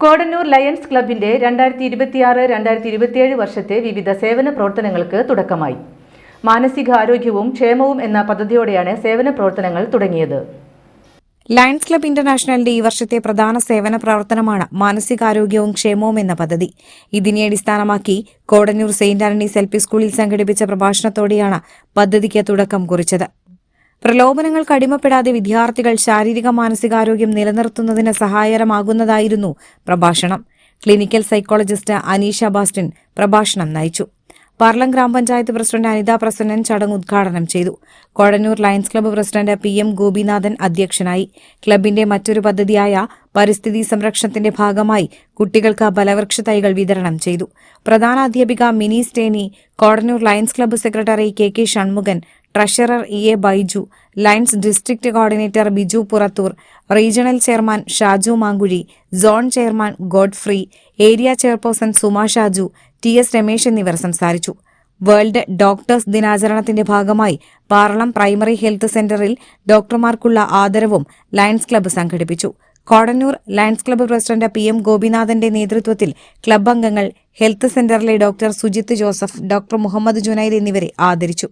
Kodannur lions ക്ലബിന്റെ 2026-2027 വർഷത്തെ വിവിധ സേവന പ്രവർത്തനങ്ങൾക്ക് തുടക്കമായി. മാനസികാരോഗ്യവും ക്ഷേമവും എന്ന പദ്ധതിയോടെയാണ് സേവന പ്രവർത്തനങ്ങൾ തുടങ്ങിയത്. ലയൺസ് ക്ലബ് ഇന്റർനാഷണലിന്റെ ഈ വർഷത്തെ പ്രധാന സേവന പ്രവർത്തനമാണ് മാനസികാരോഗ്യവും ക്ഷേമവും എന്ന പദ്ധതി. ഇതിനെ അടിസ്ഥാനമാക്കി കോടന്നൂർ സെയിന്റ് ആന്റണീസ് LP സ്കൂളിൽ സംഘടിപ്പിച്ച പ്രഭാഷണത്തോടെയാണ് പദ്ധതിക്ക് തുടക്കം കുറിച്ചത്. പ്രലോഭനങ്ങൾക്ക് അടിമപ്പെടാതെ വിദ്യാർത്ഥികൾ ശാരീരിക മാനസികാരോഗ്യം നിലനിർത്തുന്നതിന് സഹായകരമാകുന്നതായിരുന്നു പ്രഭാഷണം. ക്ലിനിക്കൽ സൈക്കോളജിസ്റ്റ് അനീഷ ബാസ്റ്റിൻ പ്രഭാഷണം നയിച്ചു. പാർലം ഗ്രാമപഞ്ചായത്ത് പ്രസിഡന്റ് അനിത പ്രസന്നൻ ചടങ്ങ് ഉദ്ഘാടനം ചെയ്തു. Kodannur lions Club president PM Gopinathan അധ്യക്ഷനായി. ക്ലബിന്റെ മറ്റൊരു പദ്ധതിയായ പരിസ്ഥിതി സംരക്ഷണത്തിന്റെ ഭാഗമായി കുട്ടികൾക്ക് ഫലവൃക്ഷ തൈകൾ വിതരണം ചെയ്തു. പ്രധാന അധ്യാപിക Mini Steni, Kodannur lions club secretary KK Shanmughan, treasurer EA Baiju, lions district coordinator Biju Purathur, regional chairman Shaju Mankuzhi, zone chairman Godfrey, area chairperson Suma Shaju, TS Ramesh എന്നിവർ സംസാരിച്ചു. വേൾഡ് ഡോക്ടേഴ്സ് ദിനാചരണത്തിന്റെ ഭാഗമായി പാർലം പ്രൈമറി ഹെൽത്ത് സെന്ററിൽ ഡോക്ടർമാർക്കുള്ള ആദരവും ലയൺസ് ക്ലബ്ബ് സംഘടിപ്പിച്ചു. Kodannur lions Club president PM ഗോപിനാഥന്റെ നേതൃത്വത്തിൽ ക്ലബ്ബ് അംഗങ്ങൾ ഹെൽത്ത് സെന്ററിലെ doctor Sujith Joseph, doctor Muhammad Junaid എന്നിവരെ ആദരിച്ചു.